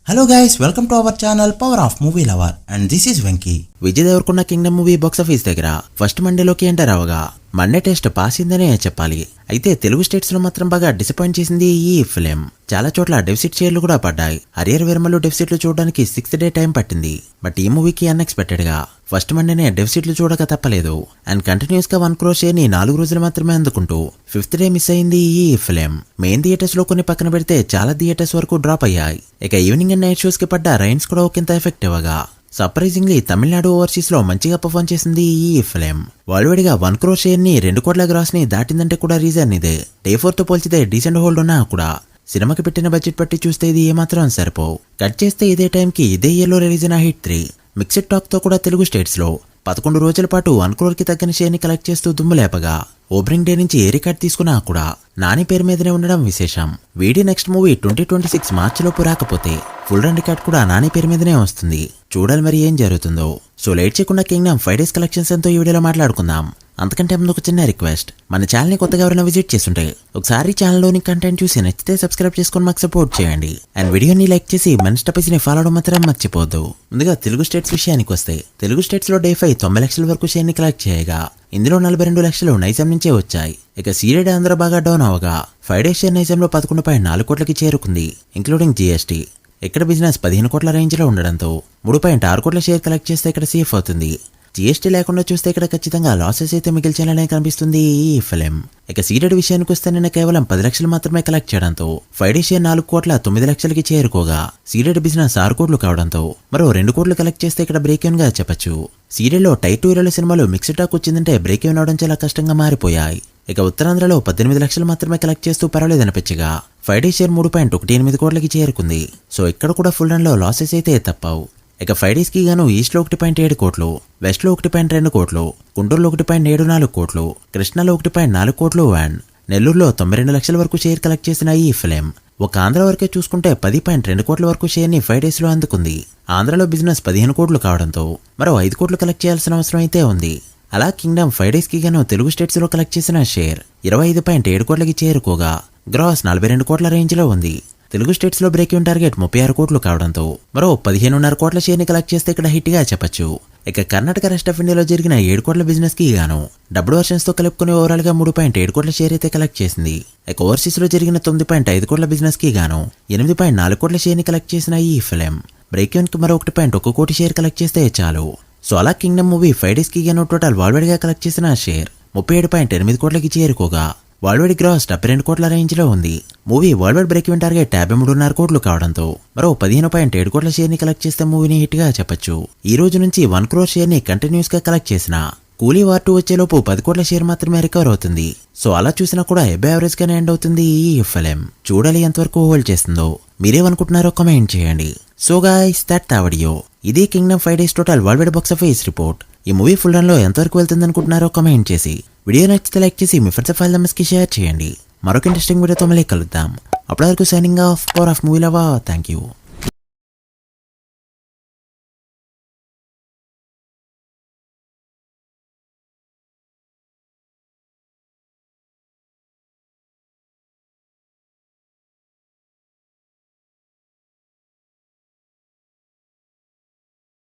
Hello guys, welcome to our channel Power of Movie Lover and this is Venki. Vijay Deverakonda Kingdom movie box office దగ్గర first మండేలోకి enter అవగా Monday test pass అయిందనే చెప్పాలి. అయితే Telugu states లో మాత్రం బాగా డిసప్పాయింట్ చేసింది ఈ ఫిలిం. చాలా చోట్ల డెఫిసిట్ షేర్లు కూడా పడ్డాయి. హరియర్ విరమలు డెఫిసిట్లు చూడడానికి 6th డే టైం పట్టింది. బట్ ఈ మూవీకి అన్ఎక్స్పెక్టెడ్ గా ఫస్ట్ మండేనే డెఫిసిట్లు చూడక తప్పలేదు. అండ్ కంటిన్యూస్ గా 1 crore షేర్ ని 4 రోజులు మాత్రమే అందుకుంటూ 5th డే మిస్ అయింది ఈ ఫిలిం. మెయిన్ థియేటర్స్ లో కొన్ని పక్కన పెడితే చాలా థియేటర్స్ వరకు డ్రాప్ అయ్యాయి. ఇక ఈవినింగ్ అండ్ నైట్ షోస్ కి పడ్డ రైన్స్ కూడా ఒకంత ఎఫెక్టివ్ గా సర్ప్రైజింగ్లీ తమిళనాడు ఓవర్సీస్ లో మంచిగా పర్ఫార్మ్ చేసింది ఈ ఫిలిం. వరల్డ్ గా 1 crore షేర్ ని 2 కోట్ల గ్రాస్ ని దాటిందంటే కూడా రీజన్ ఇదే. డే 4 తో పోల్చితే డీసెంట్ హోల్డ్ ఉన్నా కూడా సినిమాకి పెట్టిన బడ్జెట్ పట్టి చూస్తే ఇది ఏమాత్రం సరిపోవు. కట్ చేస్తే ఇదే టైంకి ఇదే ఇయర్లో రిలీజ్ అయిన హిట్ 3 మిక్స్డ్ టాక్ తో కూడా తెలుగు స్టేట్స్ లో 11 రోజుల పాటు 1 crore కి తగ్గని షేర్ ని కలెక్ట్ చేస్తూ దుమ్ము లేపగా ఓపెనింగ్ డే నుంచి ఏ రికార్డ్ తీసుకున్నా కూడా నాని పేరు మీదనే ఉండడం విశేషం. వీడి నెక్స్ట్ మూవీ 2026 మార్చిలోపు రాకపోతే ఫుల్ రన్ రికార్డ్ కూడా నాని పేరు మీదనే వస్తుంది. చూడాలి మరి ఏం జరుగుతుందో. సో లేట్ చేయకుండా కింగ్డమ్ 5 days కలెక్షన్స్ ఎంతో ఈ వీడియోలో మాట్లాడుకుందాం. అంతకంటే ముందు ఒక చిన్న రిక్వెస్ట్, మన ఛానల్ ని కొత్తగా ఎవరైనా విజిట్ చేస్తుంటే ఒకసారి ఛానల్లోని కంటెంట్ చూసి నచ్చితే సబ్స్క్రైబ్ చేసుకొని మాకు సపోర్ట్ చేయండి. అండ్ వీడియోని లైక్ చేసి మన స్టెప్స్ ని ఫాలో అవడం మాత్రం మర్చిపోద్దు. ముందుగా తెలుగు స్టేట్స్ విషయానికి వస్తే తెలుగు స్టేట్స్ లో డే 5 9 లక్షల వరకు షేర్ ని కలెక్ట్ చేయగా ఇందులో 42 లక్షలు నైజాం నుంచే వచ్చాయి. ఇక సీరియడ్ ఆంధ్ర బాగా డౌన్ అవగా 5 days షేర్ నైజాంలో 11.4 కోట్లకి చేరుకుంది ఇంక్లూడింగ్ జీఎస్టీ. ఇక్కడ బిజినెస్ 15 కోట్ల రేంజ్ లో ఉండడంతో 3.6 కోట్ల షేర్ కలెక్ట్ చేస్తే ఇక్కడ సేఫ్ అవుతుంది. జీఎస్టీ లేకుండా చూస్తే ఇక్కడ ఖచ్చితంగా లాసెస్ అయితే మిగిల్చాలనే కనిపిస్తుంది ఈ ఫిలిం. ఇక సీరియడ్ విషయానికి వస్తే నిన్న కేవలం 10 లక్షలు మాత్రమే కలెక్ట్ చేయడంతో 5 days షేర్ 4 కోట్ల 9 లక్షలకి చేరుకోగా సీరియడ్ బిజినెస్ 6 కోట్లు కావడంతో మరో 2 కోట్లు కలెక్ట్ చేస్తే ఇక్కడ బ్రేక్ ఈవెన్ గా చెప్పొచ్చు. సీరియడ్ లో టైర్ 2 ఏరియాల సినిమాలు మిక్స్డ్ టాక్ వచ్చిందంటే బ్రేక్ ఈవెన్ అవడం చాలా కష్టంగా మారిపోయాయి. ఇక ఉత్తరాంధ్రలో 18 లక్షలు మాత్రమే కలెక్ట్ చేస్తూ పర్వాలేదనిపించగా 5 days షేర్ 3.18 కోట్లకి చేరుకుంది. సో ఇక్కడ కూడా ఫుల్ రన్ లో లాసెస్ అయితే తప్పవు. ఇక 5 days కి గాను ఈస్ట్ లో 1.7 కోట్లు, వెస్ట్ లో 1.2 కోట్లు, గుంటూరులో 1.74 కోట్లు, కృష్ణాలో 1.4 కోట్లు అండ్ నెల్లూరులో 92 లక్షల వరకు షేర్ కలెక్ట్ చేసిన ఈ ఫిలిం ఒక ఆంధ్ర వరకే చూసుకుంటే 10.2 కోట్ల వరకు షేర్ ని 5 days లో అందుకుంది. ఆంధ్రలో బిజినెస్ 15 కోట్లు కావడంతో మరో 5 కోట్లు కలెక్ట్ చేయాల్సిన అవసరం అయితే ఉంది. అలా కింగ్డమ్ 5 days కి గాను తెలుగు స్టేట్స్ లో కలెక్ట్ చేసిన షేర్ 25.7 కోట్లకి చేరుకోగా గ్రాస్ 42 కోట్ల రేంజ్ లో ఉంది. తెలుగు స్టేట్స్ లో బ్రేక్ ఈవెన్ టార్గెట్ 36 కోట్లు కావడంతో మరో 15.5 కోట్ల షేర్ ని కలెక్ట్ చేస్తే ఇక్కడ హిట్ గా చెప్పొచ్చు. ఇక కర్ణాటక రెస్ట్ ఆఫ్ ఇండియాలో జరిగిన 7 కోట్ల బిజినెస్ కి గాను డబ్బుడు వర్షన్స్ తో కలుపుకుని ఓవరాల్ గా 3.7 కోట్ల షేర్ అయితే కలెక్ట్ చేసింది. ఇక ఓవర్సీస్ లో జరిగిన 9.5 కోట్ల బిజినెస్ కి గాను 8.4 కోట్ల షేర్ ని కలెక్ట్ చేసిన ఈ ఫిలిం బ్రేక్ ఈవెన్ కి మరో 1.1 కోటి షేర్ కలెక్ట్ చేస్తే చాలు. సో అలా కింగ్డమ్ మూవీ 5 days కి గాను టోటల్ వరల్డ్ గా కలెక్ట్ చేసిన షేర్ 37.8 కోట్లకి చేరుకోగా వరల్డ్ గ్రాస్ 72 కోట్ల రేంజ్ లో ఉంది. Movie world break even target 53.5 కోట్లు కావడంతో మరో 15.7 కోట్ల షేర్ ని కలెక్ట్ చేస్తే మూవీని హిట్ గా చెప్పొచ్చు. ఈ రోజు నుంచి 1 crore షేర్ ని కంటిన్యూస్ గా కలెక్ట్ చేసిన కూలీ వార్ 2 వచ్చేలోపు 10 కోట్ల షేర్ మాత్రమే రికవర్ అవుతుంది. సో అలా చూసినా కూడా ఎబే యావరేజ్ గానే ఎండ్ అవుతుంది ఈ ఫిలిం. చూడాలి ఎంతవరకు హోల్డ్ చేస్తుందో. మీరేమనుకుంటున్నారో కామెంట్ చేయండి. So guys that the video. ఇది Kingdom 5 days total world box office report. ఈ మూవీ ఫుల్ రన్ లో ఎంతవరకు వెళ్తుంది అనుకుంటున్నారో కామెంట్ చేసి వీడియో నచ్చితే లైక్ చేసి మీ ఫ్రెండ్స్ ఫైల్ నంబర్స్ కి షేర్ చేయండి. మరొక ఇంట్రెస్టింగ్ వీడియోతో మళ్ళీ కలుద్దాం. అప్పటి వరకు signing off power of movie lover. Thank you.